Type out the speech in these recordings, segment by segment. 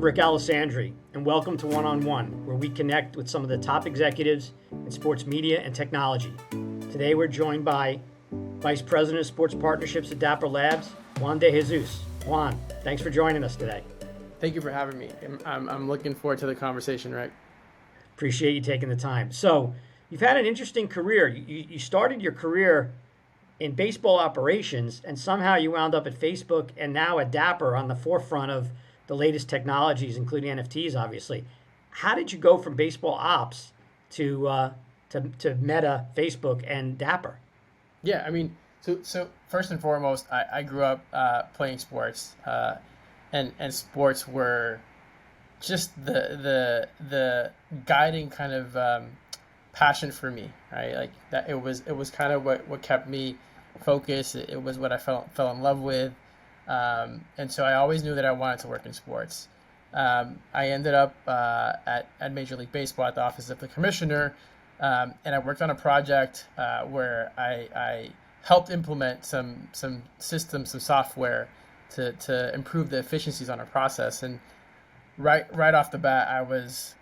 I'm Rick Alessandri, and welcome to One on One, where we connect with some of the top executives in sports media and technology. Today we're joined by Vice President of Sports Partnerships at Dapper Labs, Juan De Jesus. Juan, thanks for joining us today. Thank you for having me. I'm looking forward to the conversation, Rick. Appreciate you taking the time. So, you've had an interesting career. You started your career in baseball operations, and somehow you wound up at Facebook and now at Dapper on the forefront of the latest technologies, including NFTs, obviously. How did you go from baseball ops to Meta, Facebook, and Dapper? Yeah, I mean, so first and foremost, I grew up playing sports, and sports were just the guiding kind of passion for me, right? Like that, it was kind of what kept me focused. It was what I fell in love with, and so I always knew that I wanted to work in sports. I ended up at Major League Baseball at the office of the commissioner, and I worked on a project where I helped implement some systems, some software to improve the efficiencies on our process. And right off the bat, I was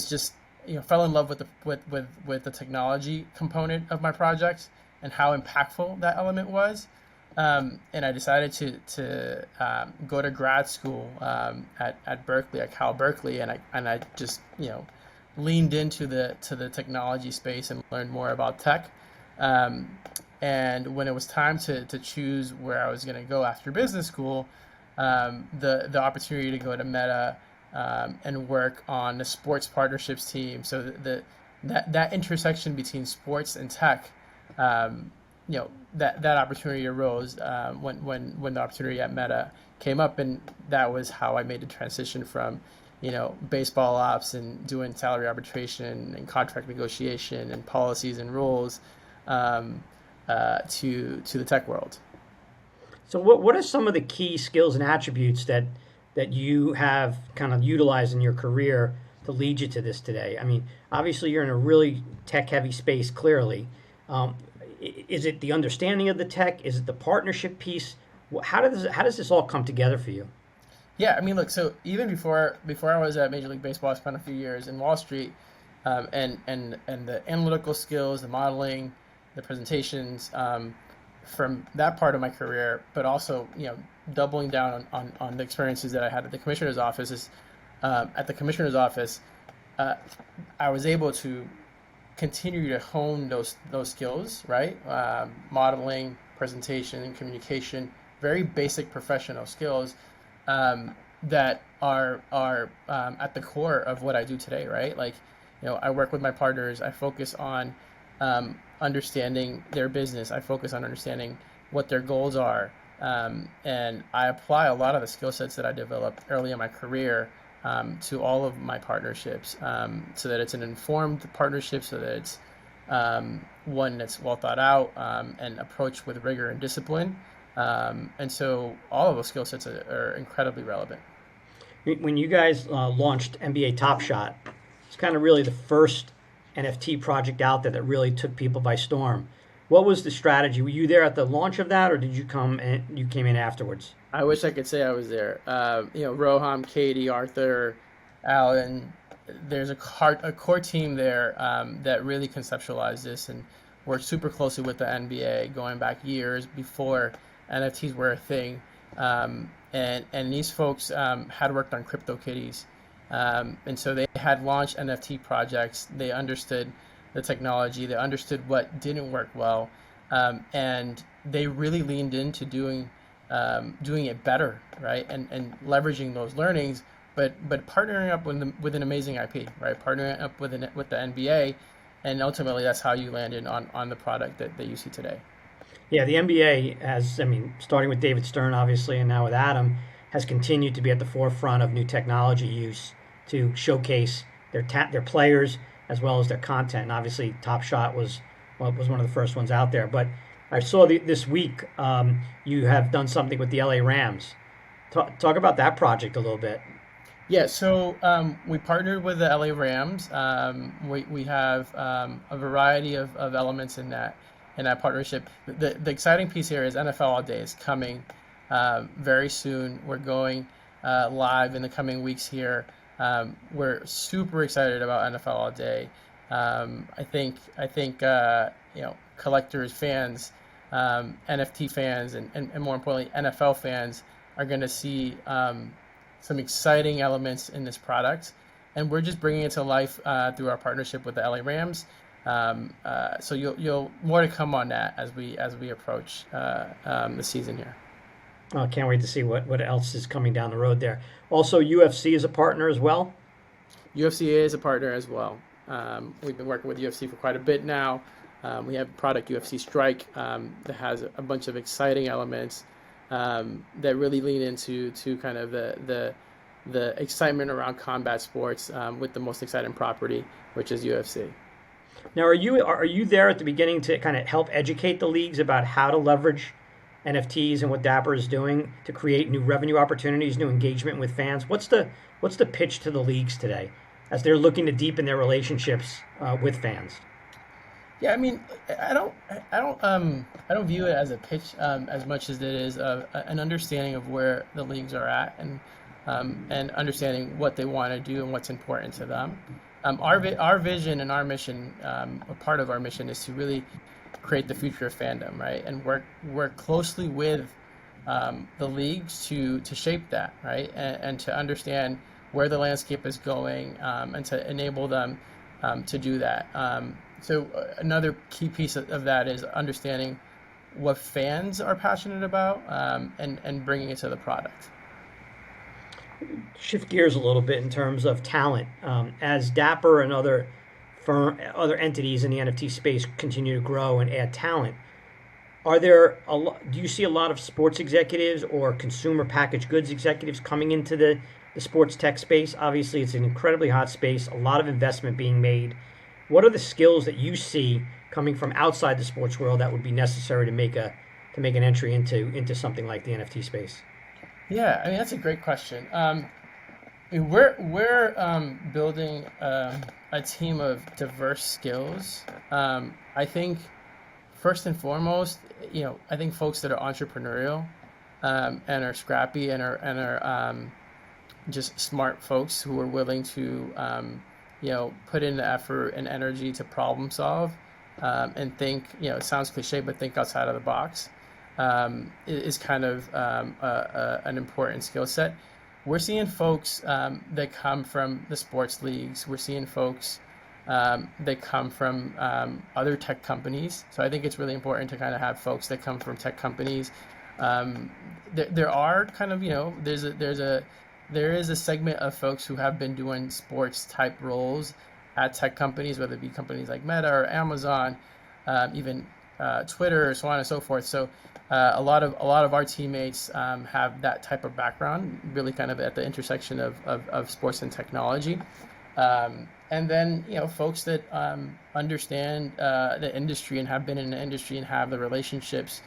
just fell in love with the technology component of my project and how impactful that element was. And I decided to go to grad school at Berkeley, at Cal Berkeley, and I just leaned into the technology space and learned more about tech. And when it was time to choose where I was going to go after business school, the opportunity to go to Meta and work on the sports partnerships team. So that intersection between sports and tech, that opportunity arose when the opportunity at Meta came up, and that was how I made the transition from baseball ops and doing salary arbitration and contract negotiation and policies and rules to the tech world. So what are some of the key skills and attributes that you have kind of utilized in your career to lead you to this today? I mean, obviously you're in a really tech-heavy space, clearly. Is it the understanding of the tech? Is it the partnership piece? How does this all come together for you? Yeah, I mean, look, so even before I was at Major League Baseball, I spent a few years in Wall Street, and the analytical skills, the modeling, the presentations, from that part of my career, but also doubling down on the experiences that I had at the commissioner's office. At the commissioner's office, I was able to continue to hone those skills, right? Modeling, presentation, and communication, very basic professional skills that are at the core of what I do today, right? Like, I work with my partners. I focus on understanding their business. I focus on understanding what their goals are, and I apply a lot of the skill sets that I developed early in my career to all of my partnerships, so that it's an informed partnership, so that it's one that's well thought out and approached with rigor and discipline. And so all of those skill sets are incredibly relevant. When you guys launched NBA Top Shot, it's kind of really the first NFT project out there that really took people by storm. What was the strategy? Were you there at the launch of that, or did you came in afterwards? I wish I could say I was there. Roham, Katie, Arthur, Alan. There's a core team there that really conceptualized this and worked super closely with the NBA, going back years before NFTs were a thing. And these folks had worked on CryptoKitties. And so they had launched NFT projects. They understood the technology. They understood what didn't work well. And they really leaned into doing it better, right? And leveraging those learnings, but partnering up with an amazing IP, right? Partnering up with the NBA, and ultimately that's how you landed on the product that you see today. Yeah, the NBA has, starting with David Stern, obviously, and now with Adam, has continued to be at the forefront of new technology use to showcase their players as well as their content. And obviously, Top Shot was one of the first ones out there. But I saw this week you have done something with the LA Rams. Talk about that project a little bit. Yeah, so we partnered with the LA Rams. We have a variety of elements in that partnership. The exciting piece here is NFL All Day is coming very soon. We're going live in the coming weeks here. We're super excited about NFL All Day. I think collectors, fans, NFT fans, and more importantly NFL fans are going to see some exciting elements in this product, and we're just bringing it to life through our partnership with the LA Rams. So you'll more to come on that as we approach the season here. I can't wait to see what else is coming down the road there. Also, UFC is a partner as well. UFC is a partner as well. We've been working with UFC for quite a bit now. We have product UFC Strike that has a bunch of exciting elements that really lean into kind of the excitement around combat sports with the most exciting property, which is UFC. Now, are you there at the beginning to kind of help educate the leagues about how to leverage NFTs and what Dapper is doing to create new revenue opportunities, new engagement with fans? What's the pitch to the leagues today as they're looking to deepen their relationships with fans? Yeah, I mean, I don't view it as a pitch as much as it is an understanding of where the leagues are at and understanding what they want to do and what's important to them. Our vision and our mission, a part of our mission, is to really create the future of fandom, right? And work closely with the leagues to shape that, right? And to understand where the landscape is going and to enable them to do that. So another key piece of that is understanding what fans are passionate about and bringing it to the product. Shift gears a little bit in terms of talent. As Dapper and other entities in the NFT space continue to grow and add talent, do you see a lot of sports executives or consumer packaged goods executives coming into the sports tech space? Obviously, it's an incredibly hot space, a lot of investment being made. What are the skills that you see coming from outside the sports world that would be necessary to make an entry into something like the NFT space? Yeah, I mean that's a great question. We're building a team of diverse skills. I think first and foremost, I think folks that are entrepreneurial and are scrappy and are just smart folks who are willing to put in the effort and energy to problem solve and think. It sounds cliche, but think outside of the box is kind of an important skill set. We're seeing folks that come from the sports leagues. We're seeing folks that come from other tech companies. So I think it's really important to kind of have folks that come from tech companies. There are kind of there is a segment of folks who have been doing sports type roles at tech companies, whether it be companies like Meta or Amazon, even Twitter, so on and so forth. So a lot of our teammates have that type of background, really kind of at the intersection of sports and technology. And then folks that understand the industry and have been in the industry and have the relationships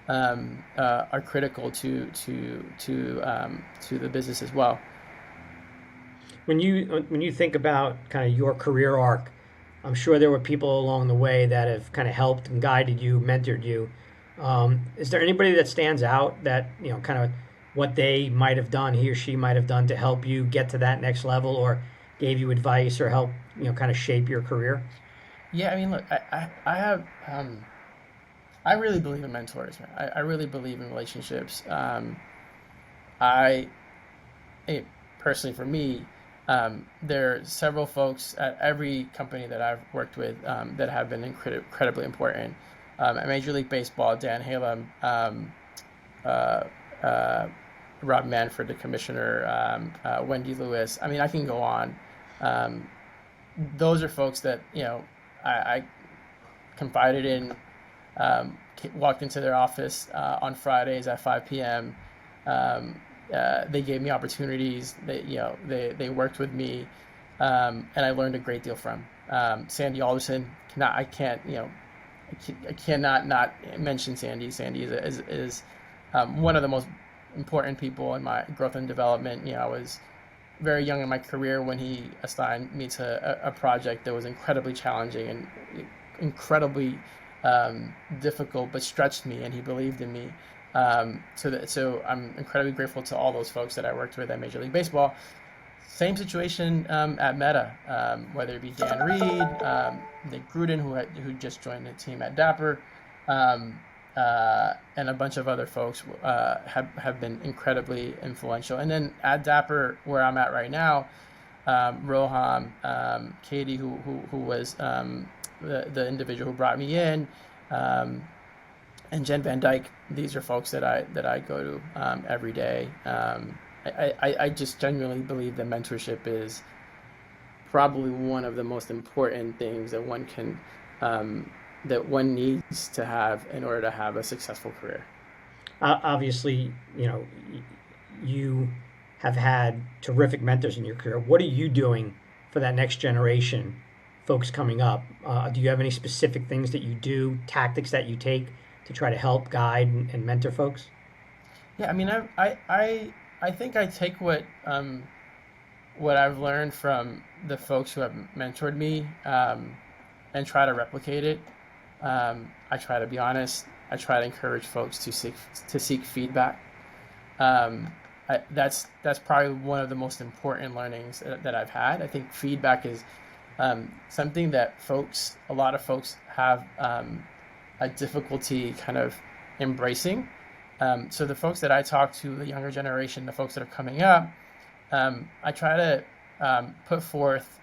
are critical to the business as well. When you think about kind of your career arc, I'm sure there were people along the way that have kind of helped and guided you, mentored you. Is there anybody that stands out that kind of what they might have done, he or she might have done to help you get to that next level, or gave you advice or help kind of shape your career? Yeah, I mean, look, I have I really believe in mentors, man. I really believe in relationships. Personally, for me, there are several folks at every company that I've worked with that have been incredibly important. At Major League Baseball, Dan Halem, Rob Manfred, the commissioner, Wendy Lewis. I mean, I can go on. Those are folks that I confided in. Walked into their office on Fridays at 5 p.m. They gave me opportunities. They worked with me, and I learned a great deal from. Sandy Alderson. I cannot not mention Sandy. Sandy is one of the most important people in my growth and development. I was very young in my career when he assigned me to a project that was incredibly challenging and incredibly difficult, but stretched me, and he believed in me. So I'm incredibly grateful to all those folks that I worked with at Major League Baseball. Same situation at Meta, whether it be Dan Reed, Nick Gruden, who just joined the team at Dapper, um, and a bunch of other folks have been incredibly influential. And then at Dapper, where I'm at right now, Roham, Katie, who was the individual who brought me in, um, and Jen Van Dyke. These are folks that I go to every day. I just genuinely believe that mentorship is probably one of the most important things that that one needs to have in order to have a successful career. Obviously, you have had terrific mentors in your career. What are you doing for that next generation, folks coming up? Do you have any specific things that you do, tactics that you take to try to help guide and mentor folks? Yeah, I mean, I think I take what I've learned from the folks who have mentored me, and try to replicate it. I try to be honest. I try to encourage folks to seek feedback. Um, that's probably one of the most important learnings that I've had. I think feedback is something that a lot of folks have a difficulty kind of embracing. So the folks that I talk to, the younger generation, the folks that are coming up, I try to put forth,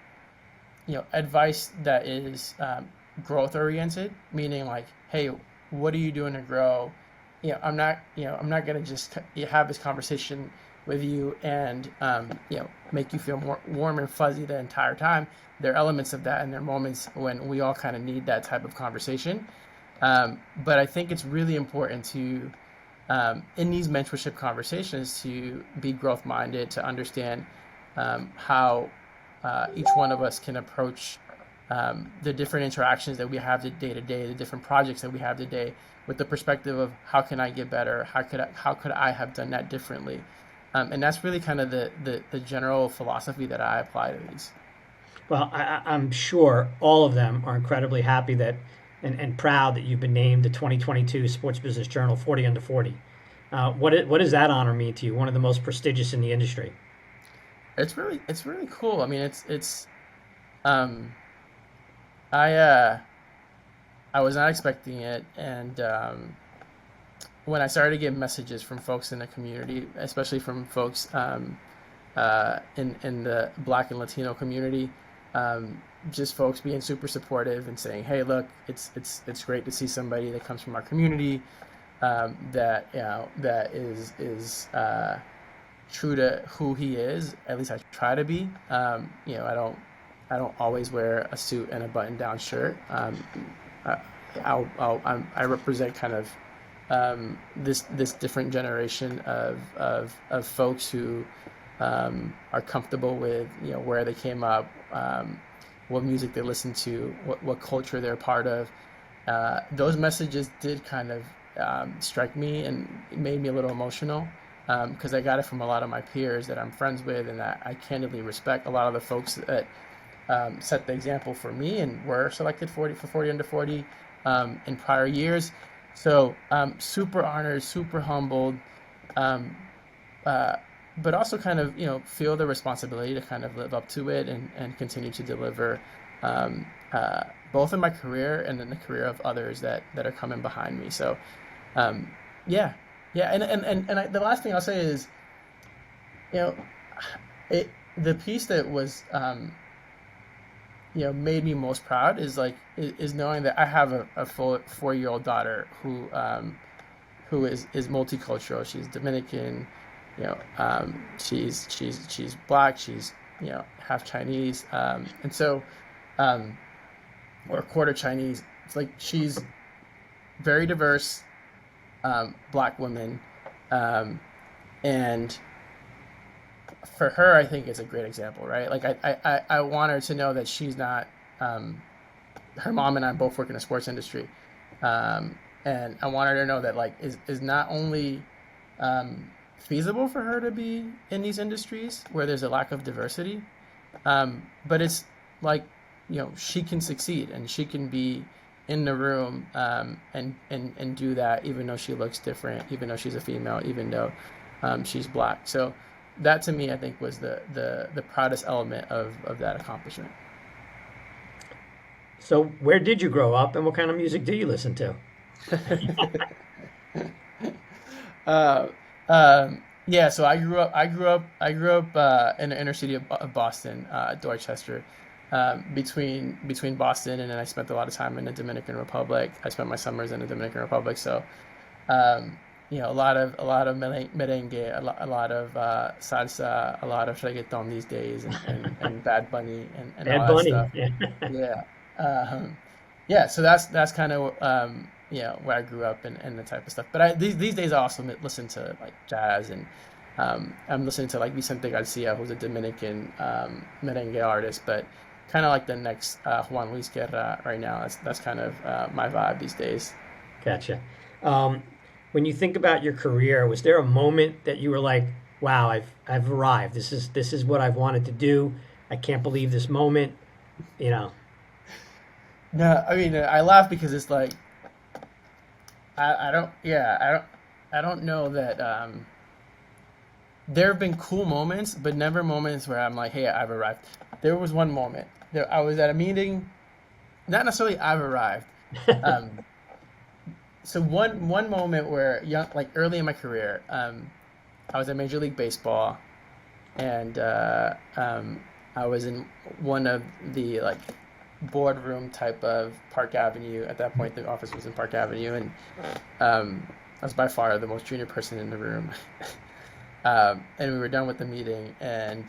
advice that is growth oriented, meaning like, hey, what are you doing to grow? I'm not gonna just have this conversation with you and make you feel more warm and fuzzy the entire time. There are elements of that, and there are moments when we all kind of need that type of conversation. But I think it's really important to in these mentorship conversations to be growth minded, to understand how each one of us can approach the different interactions that we have day to day, the different projects that we have today, with the perspective of how can I get better, how could I have done that differently, and that's really kind of the general philosophy that I apply to these. Well, I'm sure all of them are incredibly happy that and proud that you've been named the 2022 Sports Business Journal 40 Under 40. What does that honor mean to you? One of the most prestigious in the industry. It's really cool. I mean, it's um, I was not expecting it, and when I started to get messages from folks in the community, especially from folks in the Black and Latino community, just folks being super supportive and saying, "Hey, look, it's great to see somebody that comes from our community, that is true to who he is. At least I try to be. I don't always wear a suit and a button-down shirt. I, I represent kind of this different generation of folks who are comfortable with where they came up, what music they listen to, what culture they're part of. Those messages did kind of strike me, and it made me a little emotional because I got it from a lot of my peers that I'm friends with and that I candidly respect. A lot of the folks that set the example for me and were selected for 40 under 40 in prior years. So super honored, super humbled, um, but also kind of feel the responsibility to kind of live up to it and continue to deliver, um, uh, both in my career and in the career of others that are coming behind me. So um, yeah, yeah, the last thing I'll say is, you know, the piece that was made me most proud is knowing that I have a full 4-year-old daughter who is multicultural. She's Dominican, she's black, she's half Chinese, and so or quarter Chinese. It's like she's very diverse, black woman, and for her, I think it's a great example, right? Like I want her to know that she's not. Her mom and I both work in the sports industry, and I want her to know that like is not only feasible for her to be in these industries where there's a lack of diversity, but it's like she can succeed and she can be in the room, and do that, even though she looks different, even though she's a female, even though she's black. So that to me, I think, was the proudest element of that accomplishment. So where did you grow up, and what kind of music do you listen to? uh, yeah, so I grew up in the inner city of Boston, Dorchester, between Boston, and then I spent a lot of time in the Dominican Republic. I spent my summers in the Dominican Republic, so a lot of merengue, a lot of salsa, a lot of reggaeton these days, and Bad Bunny and all Bad that Bunny. stuff. Yeah. Yeah. Um, yeah, so that's kind of where I grew up, and the type of stuff. But these days I also listen to like jazz, and I'm listening to like Vicente Garcia, who's a Dominican merengue artist, but kind of like the next Juan Luis Guerra right now. That's kind of my vibe these days. Gotcha. Um, when you think about your career, was there a moment that you were like, "Wow, I've arrived. This is what I've wanted to do. I can't believe this moment." You know. No, I mean I laugh because it's like I don't yeah I don't know that there have been cool moments, but never moments where I'm like, hey, I've arrived. There was one moment. I was at a meeting, not necessarily I've arrived. Um, so one moment where like early in my career, I was at Major League Baseball, and I was in one of the like boardroom type of Park Avenue. At that point, the office was in Park Avenue, and I was by far the most junior person in the room. And we were done with the meeting, and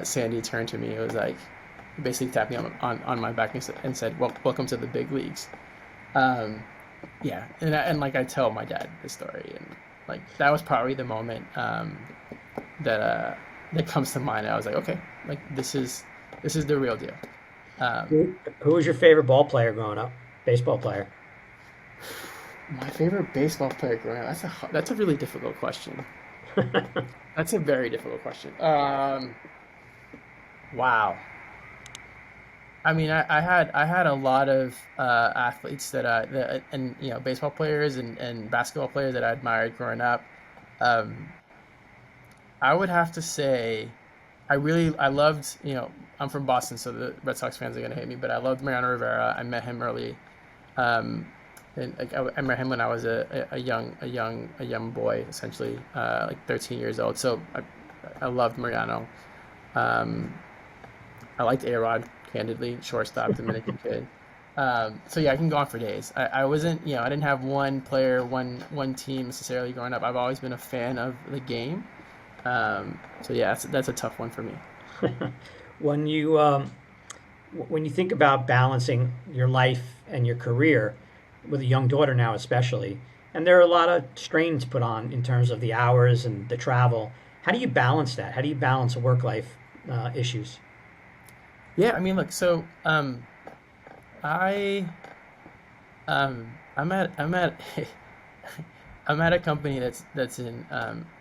Sandy turned to me. It was like basically tapped me on my back and said, "Well, welcome to the big leagues." Um, yeah, and like I tell my dad this story, and like that was probably the moment that comes to mind. I was like, okay, like this is the real deal. Um, Who was your favorite ball player growing up? Baseball player. my favorite baseball player growing up. That's a really difficult question. That's a very difficult question. Wow. I mean, I had a lot of athletes that and baseball players and basketball players that I admired growing up. Um, I would have to say I loved, I'm from Boston, so the Red Sox fans are gonna hate me, but I loved Mariano Rivera. I met him early, um, and like, I met him when I was a young boy, essentially, like 13 years old. So I loved Mariano. Um, I liked A-Rod, candidly, shortstop, Dominican kid. So yeah, I can go on for days. I wasn't, I didn't have one player, one team necessarily growing up. I've always been a fan of the game. So yeah, that's a tough one for me. When you think about balancing your life and your career with a young daughter now, especially, and there are a lot of strains put on in terms of the hours and the travel. How do you balance that? How do you balance work life issues? Yeah, I mean, look, so I I'm at I'm at a company that's in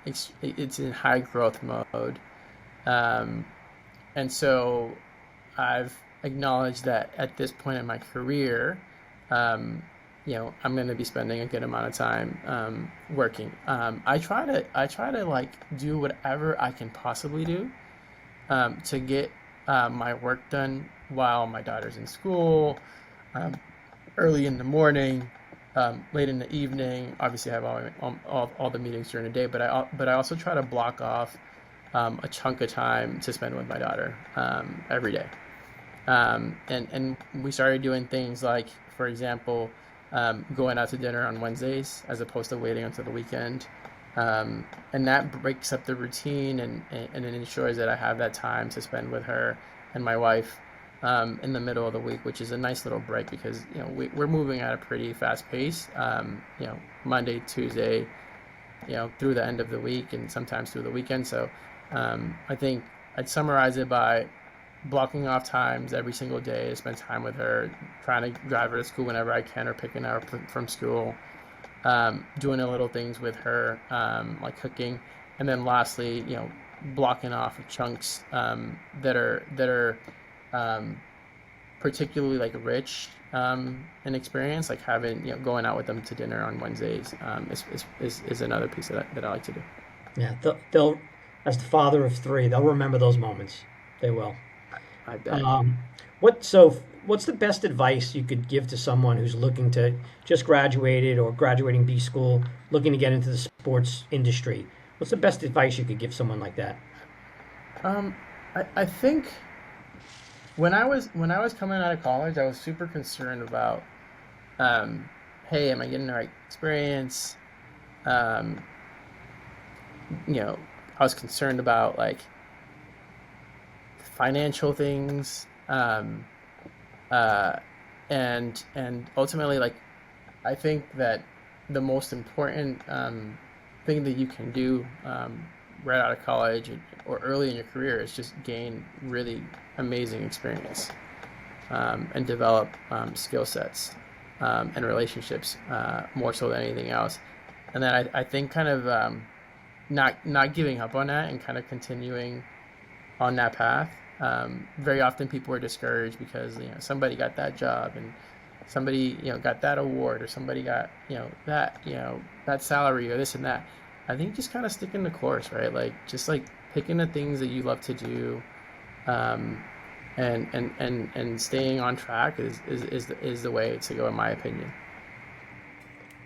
it's in high growth mode, um, and so I've acknowledged that at this point in my career, um, I'm going to be spending a good amount of time working. I try to like do whatever I can possibly do to get my work done while my daughter's in school, um, early in the morning, late in the evening. Obviously, I have all the meetings during the day, but I also try to block off a chunk of time to spend with my daughter every day. And we started doing things like, for example, going out to dinner on Wednesdays as opposed to waiting until the weekend. And that breaks up the routine, and it ensures that I have that time to spend with her and my wife in the middle of the week, which is a nice little break because we're moving at a pretty fast pace. Monday, Tuesday, through the end of the week, and sometimes through the weekend. So I think I'd summarize it by blocking off times every single day to spend time with her, trying to drive her to school whenever I can, or picking her up from school, doing the little things with her, like cooking, and then lastly, blocking off chunks that are um, particularly like rich an experience, like having, going out with them to dinner on Wednesdays, is another piece that I like to do. Yeah, they'll, as the father of three, they'll remember those moments. They will. I bet. Um, what's the best advice you could give to someone who's looking to just graduated or graduating B school, looking to get into the sports industry? What's the best advice you could give someone like that? Um, I think when I was coming out of college, I was super concerned about, um, hey, am I getting the right experience? Um, I was concerned about like financial things, uh, and ultimately, like, I think that the most important thing that you can do right out of college or early in your career is just gain really amazing experience, and develop skill sets and relationships, more so than anything else. And then I think kind of not giving up on that and kind of continuing on that path. Very often people are discouraged because somebody got that job, and somebody got that award, or somebody got that salary or this and that. I think just kind of sticking the course, right? Like just like picking the things that you love to do, um, and staying on track is the way to go, in my opinion.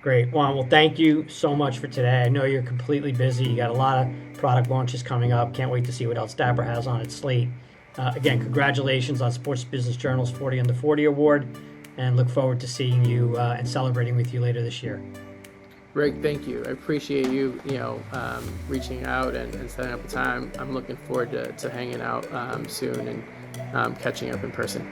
Great, Juan. Well, thank you so much for today. I know you're completely busy. You got a lot of product launches coming up. Can't wait to see what else Dapper has on its slate. Again, congratulations on Sports Business Journal's 40 Under 40 award, and look forward to seeing you and celebrating with you later this year. Rick, thank you. I appreciate you, reaching out and setting up a time. I'm looking forward to hanging out soon and catching up in person.